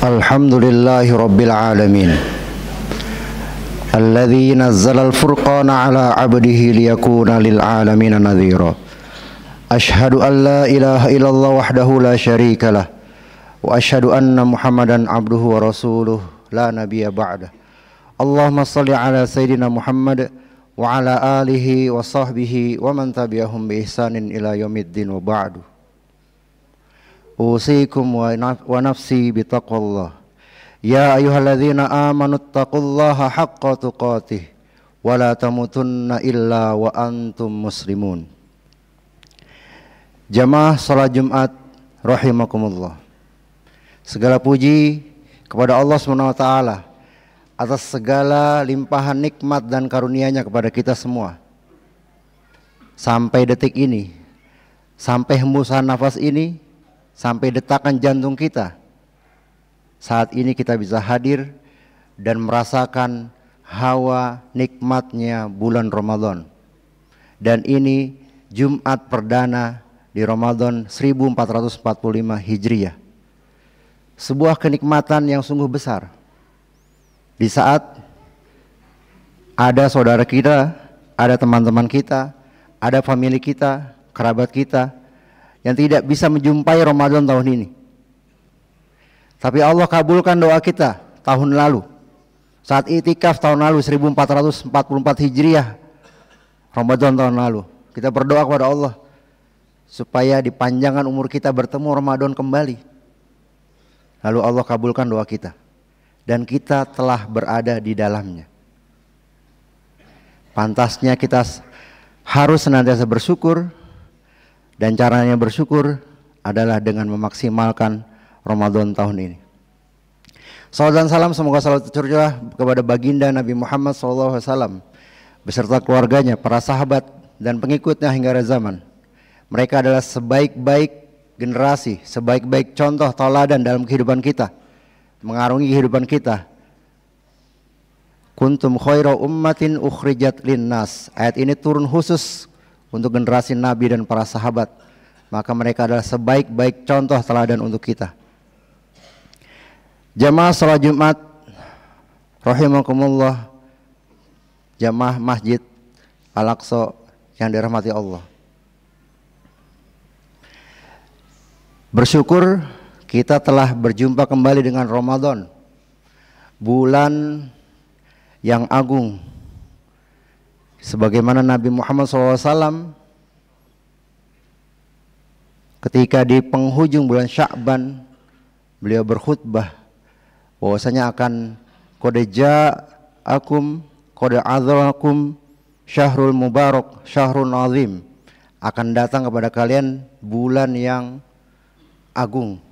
Alhamdulillahi Rabbil Alamin Alladhi nazzala al-furqana ala abdihi liyakuna lil alamina nadhira. Ashhadu an la ilaha illallah wahdahu la syarika lah wa ashhadu anna Muhammadan abduhu wa rasuluh la nabiyya ba'dah. Allahumma salli ala sayyidina Muhammad wa ala alihi wa sahbihi wa man tabi'ahum bi ihsanin ila yaumiddin wa ba'du. Usikum wa nafsi bitaqwallah. Ya ayyuhalladzina amanu taqullaha haqqa tuqatih wa la tamutunna illa wa antum muslimun. Jamaah salat Jumat rahimakumullah. Segala puji kepada Allah SWT atas segala limpahan nikmat dan karunia-Nya kepada kita semua. Sampai detik ini, sampai hembusan nafas ini, sampai detakan jantung kita, saat ini kita bisa hadir dan merasakan hawa nikmatnya bulan Ramadan. Dan ini Jumat perdana di Ramadan 1445 Hijriah. Sebuah kenikmatan yang sungguh besar. Di saat ada saudara kita, ada teman-teman kita, ada famili kita, kerabat kita yang tidak bisa menjumpai Ramadan tahun ini. Tapi Allah kabulkan doa kita tahun lalu. Saat itikaf tahun lalu 1444 Hijriah, Ramadan tahun lalu, kita berdoa kepada Allah supaya dipanjangkan umur kita bertemu Ramadan kembali. Lalu Allah kabulkan doa kita dan kita telah berada di dalamnya. Pantasnya kita harus senantiasa bersyukur, dan caranya bersyukur adalah dengan memaksimalkan Ramadan tahun ini. Salawat dan salam semoga selalu tercurah kepada baginda Nabi Muhammad SAW beserta keluarganya, para sahabat dan pengikutnya hingga akhir zaman. Mereka adalah sebaik-baik generasi, sebaik-baik contoh tauladan dalam kehidupan kita, mengarungi kehidupan kita. Kuntum khaira ummatin ukhrijat linnas. Ayat ini turun khusus untuk generasi Nabi dan para sahabat. Maka mereka adalah sebaik-baik contoh teladan untuk kita. Jamaah salat Jumat rahimakumullah, jamaah Masjid Al-Aqsa yang dirahmati Allah. Bersyukur kita telah berjumpa kembali dengan Ramadan, bulan yang agung. Sebagaimana Nabi Muhammad SAW ketika di penghujung bulan Sya'ban beliau berkhutbah bahwasanya akan qad ja'akum qad adzalakum syahrul mubarak syahrun azim, akan datang kepada kalian bulan yang agung,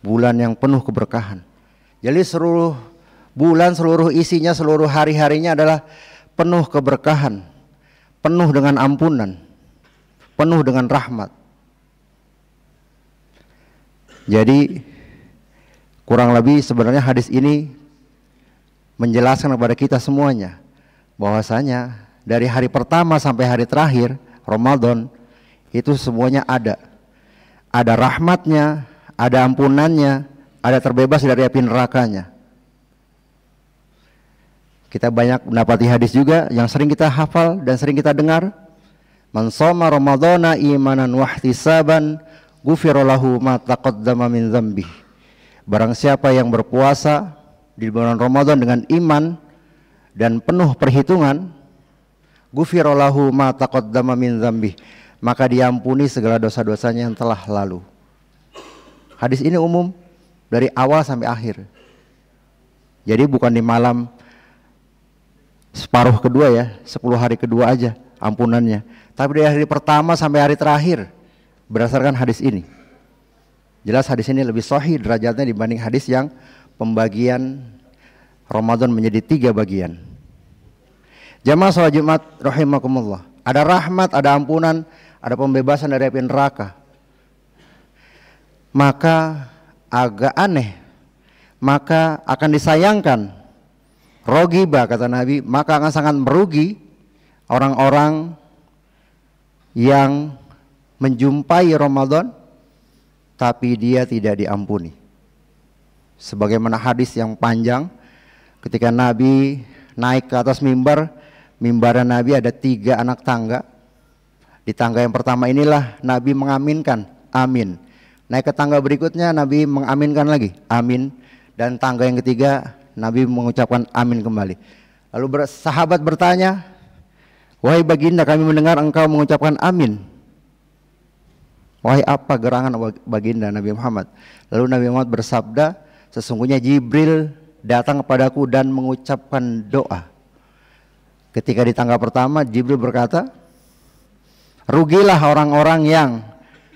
bulan yang penuh keberkahan. Jadi seluruh bulan, seluruh isinya, seluruh hari-harinya adalah penuh keberkahan, penuh dengan ampunan, penuh dengan rahmat. Jadi kurang lebih sebenarnya hadis ini menjelaskan kepada kita semuanya bahwasanya dari hari pertama sampai hari terakhir Ramadan itu semuanya ada rahmatnya, ada ampunannya, ada terbebas dari api nerakanya. Kita banyak mendapati hadis juga yang sering kita hafal dan sering kita dengar. Man shoma ramadhana imanan wahtisaban ghufira lahu ma taqaddama min dzambihi. Barang siapa yang berpuasa di bulan Ramadan dengan iman dan penuh perhitungan, ghufira lahu ma taqaddama min dzambihi, maka diampuni segala dosa-dosanya yang telah lalu. Hadis ini umum dari awal sampai akhir. Jadi bukan di malam separuh kedua ya, 10 hari kedua aja ampunannya, tapi dari hari pertama sampai hari terakhir berdasarkan hadis ini. Jelas hadis ini lebih sahih derajatnya dibanding hadis yang pembagian Ramadan menjadi 3 bagian. Jamaah salat Jumat rahimakumullah, ada rahmat, ada ampunan, ada pembebasan dari api neraka. Maka agak aneh, maka akan disayangkan, rogiba kata Nabi, maka akan sangat merugi orang-orang yang menjumpai Ramadan tapi dia tidak diampuni. Sebagaimana hadis yang panjang, ketika Nabi naik ke atas mimbar, mimbar Nabi ada 3 anak tangga. Di tangga yang pertama inilah Nabi mengaminkan, amin. Naik ke tangga berikutnya Nabi mengaminkan lagi, amin. Dan tangga yang ketiga Nabi mengucapkan amin kembali. Lalu sahabat bertanya, wahai baginda, kami mendengar engkau mengucapkan amin. Wahai apa gerangan baginda Nabi Muhammad? Lalu Nabi Muhammad bersabda, sesungguhnya Jibril datang kepadaku dan mengucapkan doa. Ketika di tangga pertama Jibril berkata, rugilah orang-orang yang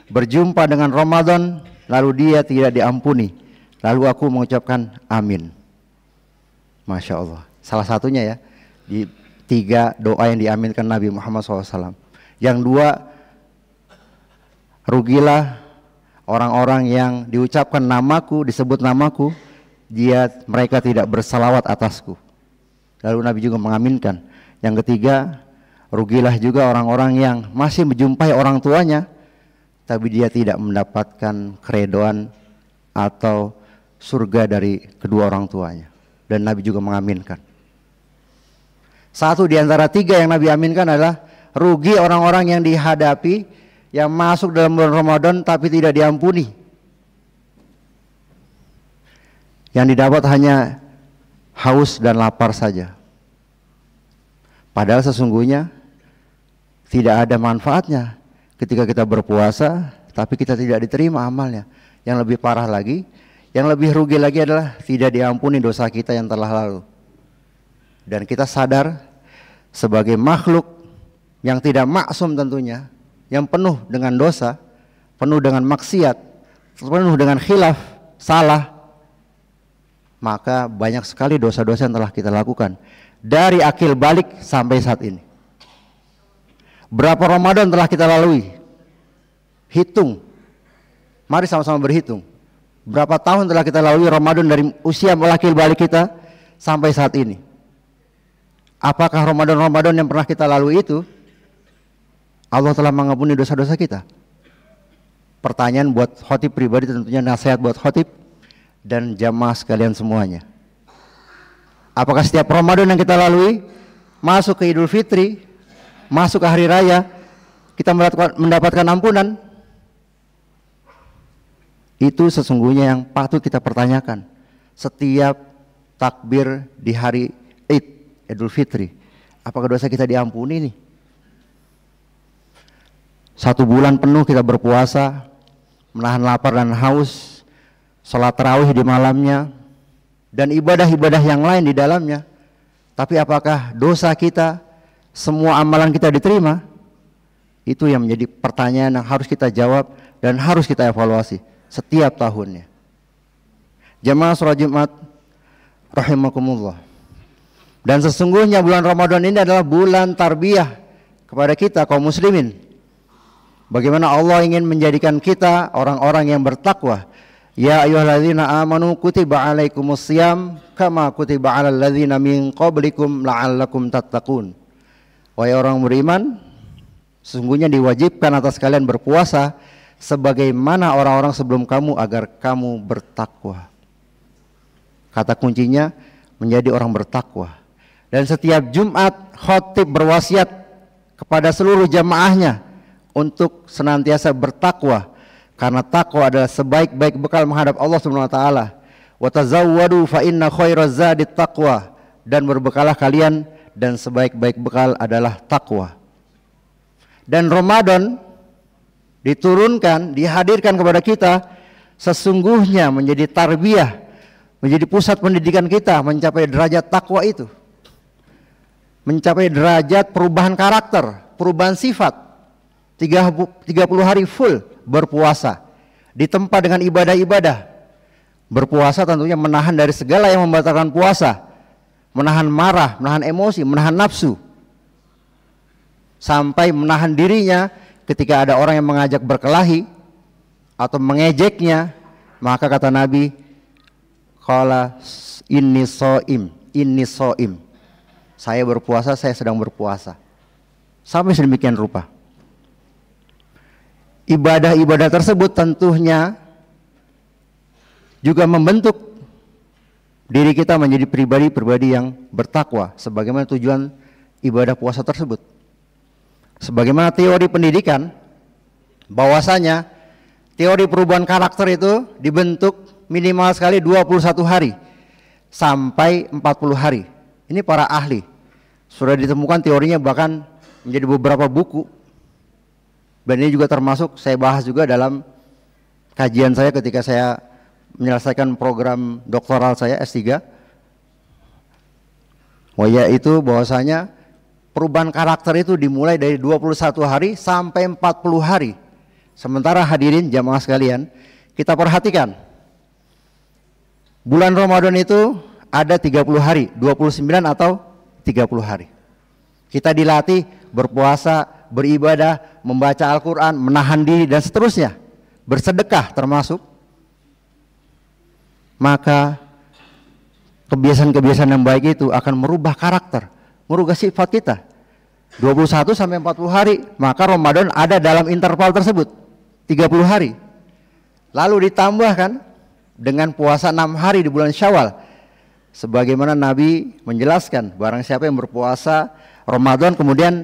berjumpa dengan Ramadan lalu dia tidak diampuni. Lalu aku mengucapkan amin. Masya Allah. Salah satunya ya, di 3 doa yang diaminkan Nabi Muhammad SAW. Yang 2, rugilah orang-orang yang diucapkan namaku, disebut namaku, mereka tidak bersalawat atasku. Lalu Nabi juga mengaminkan. Yang 3, rugilah juga orang-orang yang masih menjumpai orang tuanya, tapi dia tidak mendapatkan keredoan atau surga dari kedua orang tuanya. Dan Nabi juga mengaminkan. Satu di antara 3 yang Nabi aminkan adalah rugi orang-orang yang dihadapi, yang masuk dalam bulan Ramadan tapi tidak diampuni. Yang didapat hanya haus dan lapar saja. Padahal sesungguhnya tidak ada manfaatnya ketika kita berpuasa tapi kita tidak diterima amalnya. Yang lebih parah lagi, yang lebih rugi lagi adalah tidak diampuni dosa kita yang telah lalu. Dan kita sadar sebagai makhluk yang tidak maksum tentunya, yang penuh dengan dosa, penuh dengan maksiat, penuh dengan khilaf, salah, maka banyak sekali dosa-dosa yang telah kita lakukan dari akil balik sampai saat ini. Berapa Ramadan telah kita lalui? Hitung. Mari sama-sama berhitung. Berapa tahun telah kita lalui Ramadan dari usia akil balik kita sampai saat ini? Apakah Ramadan-Ramadan yang pernah kita lalui itu Allah telah mengampuni dosa-dosa kita? Pertanyaan buat khotib pribadi, tentunya nasihat buat khotib dan jamaah sekalian semuanya. Apakah setiap Ramadan yang kita lalui, masuk ke Idul Fitri, masuk ke hari raya, kita mendapatkan ampunan? Itu sesungguhnya yang patut kita pertanyakan. Setiap takbir di hari Idul Fitri, apakah dosa kita diampuni nih? 1 bulan penuh kita berpuasa, menahan lapar dan haus, sholat tarawih di malamnya, dan ibadah-ibadah yang lain di dalamnya. Tapi apakah dosa kita, semua amalan kita diterima? Itu yang menjadi pertanyaan yang harus kita jawab dan harus kita evaluasi setiap tahunnya. Jamaah sholat Jumat rahimakumullah. Dan sesungguhnya bulan Ramadan ini adalah bulan tarbiyah kepada kita kaum muslimin. Bagaimana Allah ingin menjadikan kita orang-orang yang bertakwa. Ya ayyuhalladzina amanu kutiba alaikumusiyam kama kutiba alal ladzina min qablikum la'allakum tattaqun. Wahai orang beriman, sesungguhnya diwajibkan atas kalian berpuasa sebagaimana orang-orang sebelum kamu agar kamu bertakwa. Kata kuncinya menjadi orang bertakwa. Dan setiap Jumat khotib berwasiat kepada seluruh jamaahnya untuk senantiasa bertakwa, karena takwa adalah sebaik-baik bekal menghadap Allah Subhanahu wa taala. Wa tazawwadu fa inna khairaz zadit taqwa, dan berbekalah kalian dan sebaik-baik bekal adalah takwa. Dan Ramadan diturunkan, dihadirkan kepada kita sesungguhnya menjadi tarbiyah, menjadi pusat pendidikan kita mencapai derajat takwa itu, mencapai derajat perubahan karakter, perubahan sifat. 30 hari full berpuasa, ditempa dengan ibadah-ibadah. Berpuasa tentunya menahan dari segala yang membatalkan puasa, menahan marah, menahan emosi, menahan nafsu, sampai menahan dirinya ketika ada orang yang mengajak berkelahi atau mengejeknya. Maka kata Nabi, qala inni soim, saya berpuasa, saya sedang berpuasa. Sampai sedemikian rupa. Ibadah-ibadah tersebut tentunya juga membentuk diri kita menjadi pribadi-pribadi yang bertakwa sebagaimana tujuan ibadah puasa tersebut. Sebagaimana teori pendidikan bahwasanya teori perubahan karakter itu dibentuk minimal sekali 21 hari sampai 40 hari. Ini para ahli sudah ditemukan teorinya, bahkan menjadi beberapa buku. Dan ini juga termasuk saya bahas juga dalam kajian saya ketika saya menyelesaikan program doktoral saya S3. Yaitu bahwasanya perubahan karakter itu dimulai dari 21 hari sampai 40 hari. Sementara hadirin jamaah sekalian, kita perhatikan bulan Ramadan itu ada 30 hari, 29 atau 30 hari. Kita dilatih berpuasa, beribadah, membaca Al-Quran, menahan diri dan seterusnya, bersedekah termasuk. Maka kebiasaan-kebiasaan yang baik itu akan merubah karakter, merubah sifat kita. 21 sampai 40 hari, maka Ramadan ada dalam interval tersebut 30 hari. Lalu ditambahkan dengan puasa 6 hari di bulan Syawal. Sebagaimana Nabi menjelaskan, barang siapa yang berpuasa Ramadan kemudian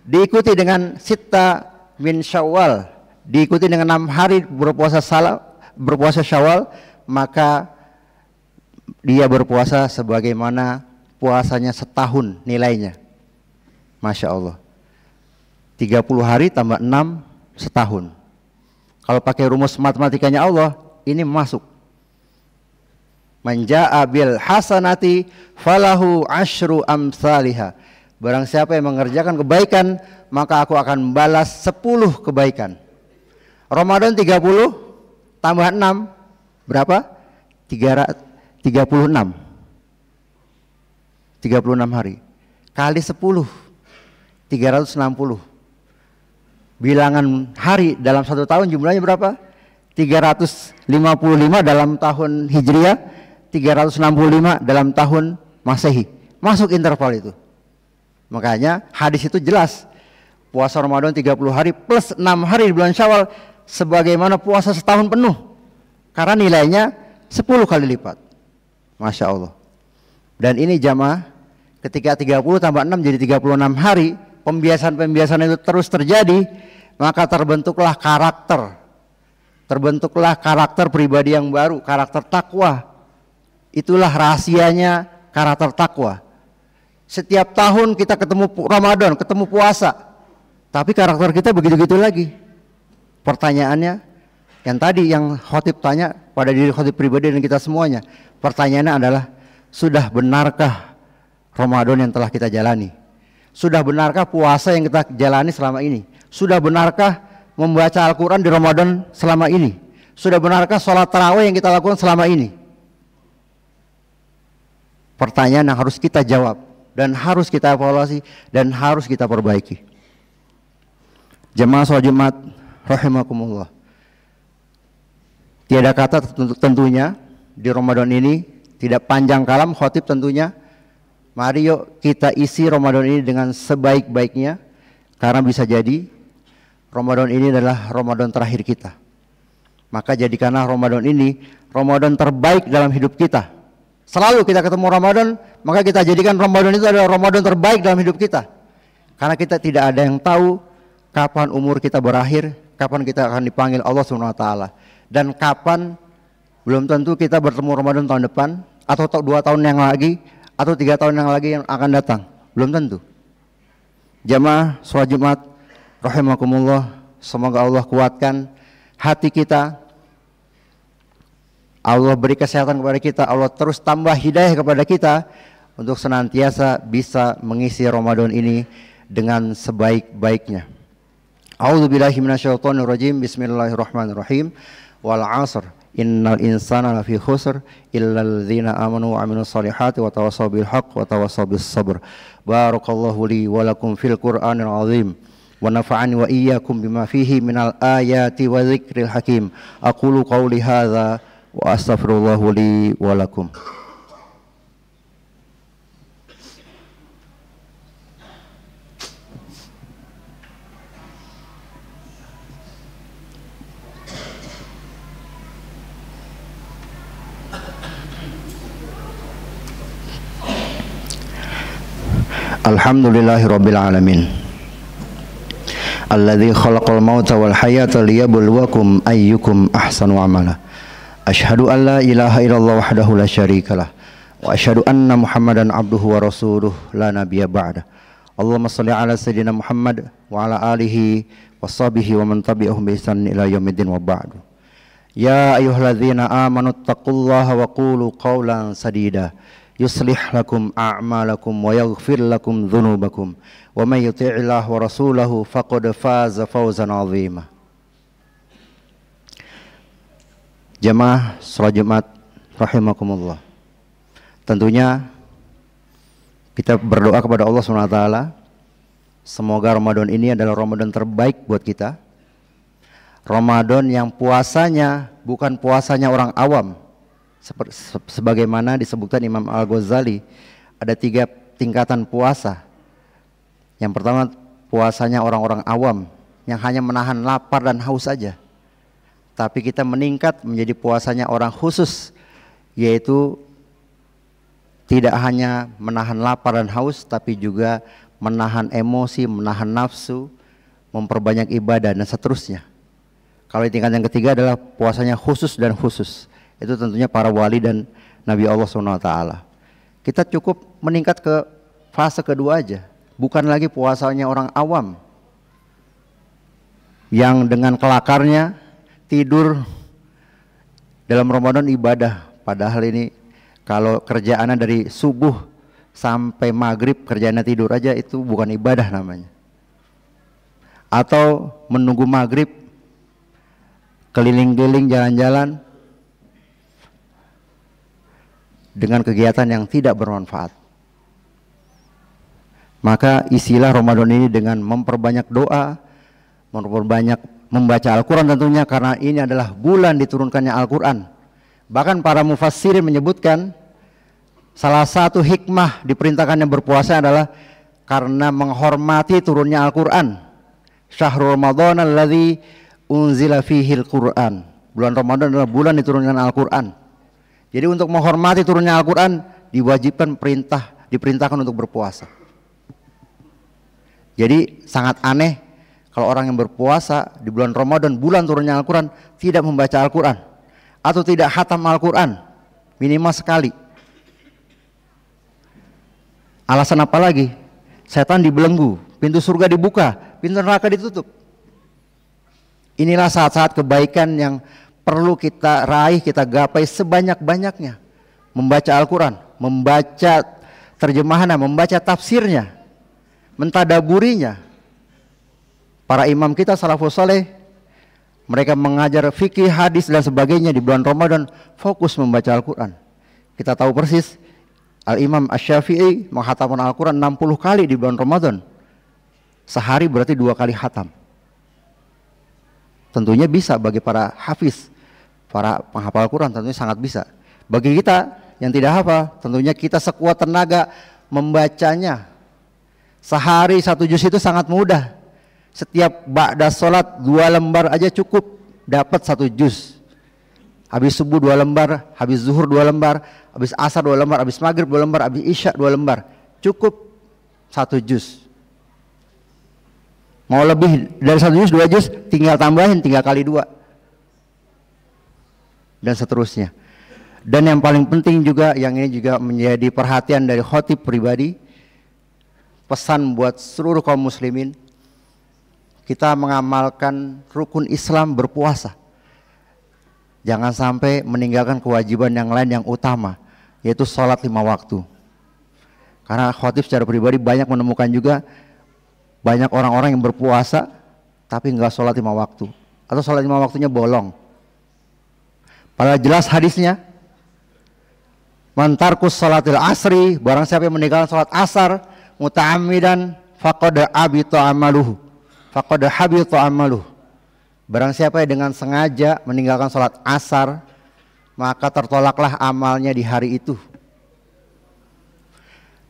diikuti dengan Sitta min Syawal, diikuti dengan 6 hari berpuasa Syawal, maka dia berpuasa sebagaimana puasanya setahun nilainya. Masya Allah, 30 hari tambah 6 setahun. Kalau pakai rumus matematikanya Allah, ini masuk. Man jaa bil hasanati falahu asyru amsalihha. Barang siapa yang mengerjakan kebaikan, maka aku akan balas 10 kebaikan. Ramadan 30 tambah 6 berapa? 36 hari kali 10 360. Bilangan hari dalam satu tahun jumlahnya berapa? 355 dalam tahun Hijriah, 365 dalam tahun Masehi. Masuk interval itu. Makanya hadis itu jelas, puasa Ramadan 30 hari plus 6 hari di bulan Syawal sebagaimana puasa setahun penuh, karena nilainya 10 kali lipat. Masya Allah. Dan ini jamaah, ketika 30 tambah 6 jadi 36 hari, pembiasaan-pembiasaan itu terus terjadi, maka terbentuklah karakter pribadi yang baru, karakter takwa. Itulah rahasianya karakter takwa. Setiap tahun kita ketemu Ramadan, ketemu puasa, tapi karakter kita begitu-begitu lagi. Pertanyaannya, yang tadi yang khotib tanya pada diri khotib pribadi dan kita semuanya, pertanyaannya adalah, sudah benarkah Ramadan yang telah kita jalani? Sudah benarkah puasa yang kita jalani selama ini? Sudah benarkah membaca Al-Quran di Ramadan selama ini? Sudah benarkah sholat tarawih yang kita lakukan selama ini? Pertanyaan yang harus kita jawab dan harus kita evaluasi dan harus kita perbaiki. Jemaah sholat Jumat rahimakumullah, tiada kata tentunya di Ramadan ini, tidak panjang kalam khotib tentunya. Mari yuk kita isi Ramadan ini dengan sebaik-baiknya, karena bisa jadi Ramadan ini adalah Ramadan terakhir kita. Maka jadikanlah Ramadan ini Ramadan terbaik dalam hidup kita. Selalu kita ketemu Ramadan, maka kita jadikan Ramadan itu adalah Ramadan terbaik dalam hidup kita. Karena kita tidak ada yang tahu kapan umur kita berakhir, kapan kita akan dipanggil Allah SWT, dan kapan belum tentu kita bertemu Ramadan tahun depan, atau 2 tahun yang lagi, atau 3 tahun yang lagi yang akan datang, belum tentu. Jamaah sholat Jumat rahimakumullah, semoga Allah kuatkan hati kita, Allah beri kesehatan kepada kita, Allah terus tambah hidayah kepada kita untuk senantiasa bisa mengisi Ramadan ini dengan sebaik-baiknya. A'udzubillahi minasyaitonirrajim. Bismillahirrahmanirrahim. Wal 'asr innal insana lafi khusr illal ladzina amanu wa 'amilus solihati wa tawassaw bil haqq wa tawassaw bis sabr. Barakallahu li wa lakum fil Qur'anil 'azim. Wa nafa'ani wa iyyakum bima fihi minal ayati wa dzikril hakim. Aqulu qawli hadza wa astaghfirullahu li wa lakum. Alhamdulillahirabbil alamin. Alladzi khalaqal mauta wal hayata liyabluwakum ayyukum ahsanu amala. Asyhadu an la ilaha illallah wahdahu la syarikalah wa asyhadu anna Muhammadan abduhu wa rasuluh la nabiyya ba'da. Allahumma shalli ala sayyidina Muhammad wa ala alihi washabihi wa man tabi'ahum bi ihsan ila yaumiddin wa ba'du. Ya ayyuhalladzina amanu taqullaha wa qulu qawlan sadida yuslih lakum a'malakum wa yaghfir lakum dhunubakum wa may yuti'illah wa rasulahu faqad faza fawzan 'azima. Jamaah salat Jumat rahimakumullah. Tentunya kita berdoa kepada Allah SWT, semoga Ramadan ini adalah Ramadan terbaik buat kita. Ramadan yang puasanya bukan puasanya orang awam, sebagaimana disebutkan Imam Al-Ghazali, ada 3 tingkatan puasa. Yang pertama, puasanya orang-orang awam yang hanya menahan lapar dan haus saja. Tapi kita meningkat menjadi puasanya orang khusus, yaitu tidak hanya menahan lapar dan haus, tapi juga menahan emosi, menahan nafsu, memperbanyak ibadah dan seterusnya. Kalau tingkat yang ketiga adalah puasanya khusus dan khusus. Itu tentunya para wali dan Nabi Allah SWT. Kita cukup meningkat ke fase kedua aja. Bukan lagi puasanya orang awam yang dengan kelakarnya tidur dalam Ramadan ibadah. Padahal ini kalau kerjaannya dari subuh sampai maghrib kerjaannya tidur aja, itu bukan ibadah namanya. Atau menunggu maghrib keliling-keliling jalan-jalan dengan kegiatan yang tidak bermanfaat. Maka isilah Ramadan ini dengan memperbanyak doa, memperbanyak membaca Al-Quran tentunya, karena ini adalah bulan diturunkannya Al-Quran. Bahkan para mufassirin menyebutkan salah satu hikmah diperintahkannya berpuasa adalah karena menghormati turunnya Al-Quran. Syahrul Ramadan alladzi unzila fihil Quran. Bulan Ramadan adalah bulan diturunkan Al-Quran. Jadi untuk menghormati turunnya Al-Quran diperintahkan untuk berpuasa. Jadi sangat aneh kalau orang yang berpuasa di bulan Ramadan, bulan turunnya Al-Quran, tidak membaca Al-Quran atau tidak khatam Al-Quran minimal sekali. Alasan apa lagi? Setan dibelenggu, pintu surga dibuka, pintu neraka ditutup. Inilah saat-saat kebaikan yang perlu kita raih, kita gapai sebanyak-banyaknya. Membaca Al-Quran, membaca terjemahannya, membaca tafsirnya, mentadaburinya. Para imam kita salafus saleh, mereka mengajar fikih, hadis dan sebagainya di bulan Ramadan, fokus membaca Al-Quran. Kita tahu persis Al-Imam Asy-Syafi'i menghatamkan Al-Quran 60 kali di bulan Ramadan. Sehari berarti 2 kali khatam. Tentunya bisa bagi para hafiz, para penghafal Al-Quran, tentunya sangat bisa. Bagi kita yang tidak hafal, tentunya kita sekuat tenaga membacanya. Sehari 1 juz itu sangat mudah. Setiap ba'da sholat 2 lembar aja cukup dapat 1 juz. Habis subuh 2 lembar, habis zuhur 2 lembar, habis asar 2 lembar, habis maghrib 2 lembar, habis isya 2 lembar. Cukup 1 juz. Mau lebih dari 1 juz, 2 juz, tinggal tambahin 3 kali 2. Dan seterusnya. Dan yang paling penting juga, yang ini juga menjadi perhatian dari khotib pribadi, pesan buat seluruh kaum muslimin, kita mengamalkan rukun Islam berpuasa. Jangan sampai meninggalkan kewajiban yang lain yang utama, yaitu sholat 5 waktu. Karena khotib secara pribadi banyak menemukan juga banyak orang-orang yang berpuasa tapi enggak sholat 5 waktu, atau sholat 5 waktunya bolong. Padahal jelas hadisnya, man tarkus sholatil asri, barang siapa yang meninggalkan sholat asar muta'ammidan faqad habita amaluhu. Faqad habita amaluh. Barang siapa yang dengan sengaja meninggalkan sholat asar, maka tertolaklah amalnya di hari itu.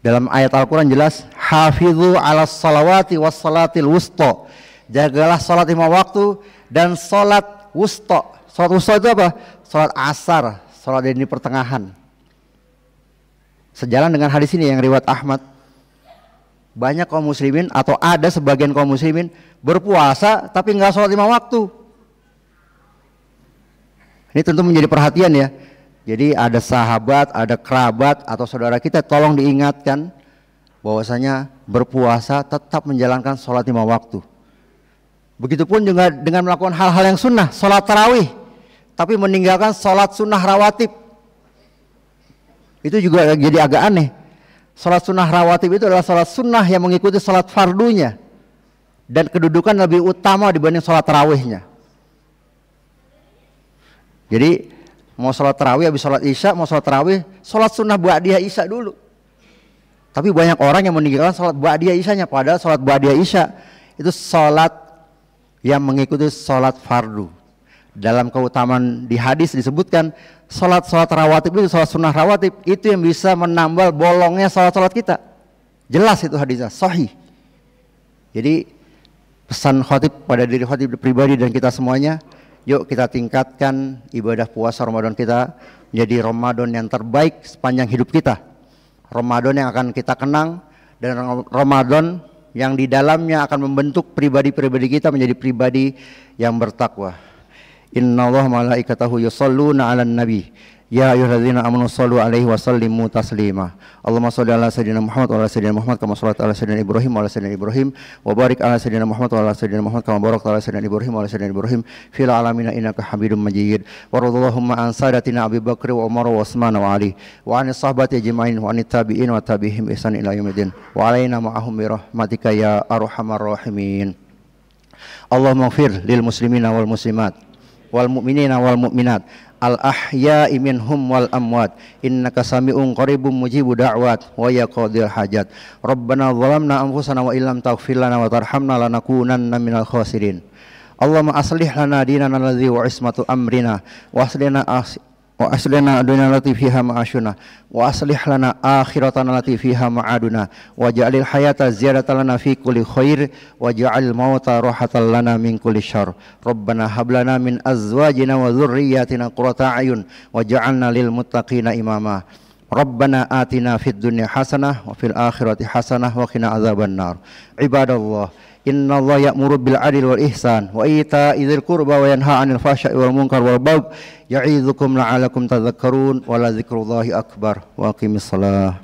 Dalam ayat Al-Quran jelas, hafidhu ala salawati was salatil wusta. Jagalah sholat 5 waktu dan sholat wusta. Sholat wusta itu apa? Sholat asar, sholat di pertengahan. Sejalan dengan hadis ini yang riwayat Ahmad, banyak kaum muslimin atau ada sebagian kaum muslimin berpuasa tapi nggak sholat 5 waktu. Ini tentu menjadi perhatian ya. Jadi ada sahabat, ada kerabat atau saudara kita, tolong diingatkan bahwasanya berpuasa tetap menjalankan sholat 5 waktu. Begitupun juga dengan melakukan hal-hal yang sunnah, sholat tarawih, tapi meninggalkan sholat sunnah rawatib. Itu juga jadi agak aneh. Sholat sunnah rawatib itu adalah sholat sunnah yang mengikuti sholat fardunya, dan kedudukan lebih utama dibanding sholat tarawihnya. Jadi mau sholat tarawih habis sholat isya, mau sholat tarawih, sholat sunnah ba'diyah isya dulu. Tapi banyak orang yang meninggalkan sholat ba'diyah isyanya, padahal sholat ba'diyah isya itu sholat yang mengikuti sholat fardu. Dalam keutamaan di hadis disebutkan sholat rawatib itu, sholat sunnah rawatib itu yang bisa menambal bolongnya sholat kita. Jelas itu hadisnya, sahih. Jadi pesan khotib pada diri khotib pribadi dan kita semuanya, yuk kita tingkatkan ibadah puasa Ramadan kita menjadi Ramadan yang terbaik sepanjang hidup kita. Ramadan yang akan kita kenang, dan Ramadan yang di dalamnya akan membentuk pribadi-pribadi kita menjadi pribadi yang bertakwa. Innallaha malaikatahu yusholluna 'alan nabi ya ayyuhalladzina amanu shollu 'alaihi wa sallimu taslima. Allahumma sholli ala sayyidina Muhammad wa ala sayyidina Muhammad kama shallaita ala sayyidina Ibrahim wa ala sayyidina Ibrahim wa barik ala sayyidina Muhammad wa ala sayyidina Muhammad kama barakta ala sayyidina Ibrahim wa ala sayyidina Ibrahim fil alamin innaka Hamidum Majid. Wa radhiyallahu an sadatina Abi Bakr wa Umar wa Utsman wa Ali wa an sahabati ajma'in wa an tabi'in wa tabi'ihim ihsan ila yaumiddin wa alaina ma'ahum bi rahmatika ya arhamar rahimin. Allahumma ighfir lil muslimina wal muslimat wal mu'minina wal mu'minat al ahya'i minhum wal amwat innaka sami'un qaribun mujibu da'wat wa ya qadil hajat. Rabbana zalamna anfusana wa illam taghfir lana wa tarhamna lanakunanna minal khasirin. Allahumma aslih lana dinana alladzi wa ismatu amrina wa aslina dunyana allati fiha ma'ashuna wa aslih lana akhiratana allati fiha ma'aduna wa ja'alil hayata ziyadatan lana fi kulli khair wa ja'al mauta rahatan lana min kulli syarr. Rabbana hab lana min azwajina wa dhurriyyatina qurrata a'yun wa ja'alna lil muttaqina imama. Rabbana atina fid dunya hasanah wa fil akhirati hasanah wa qina adzabannar. Ibadallah, innallaha ya'muru bil 'adli wal ihsan wa ita'i dzil qurba wa yanha 'anil fahsya'i wal munkar wal baghi ya'idzukum la'allakum tadhakkarun wa la dzikrullahi akbar. Wa aqimissalah.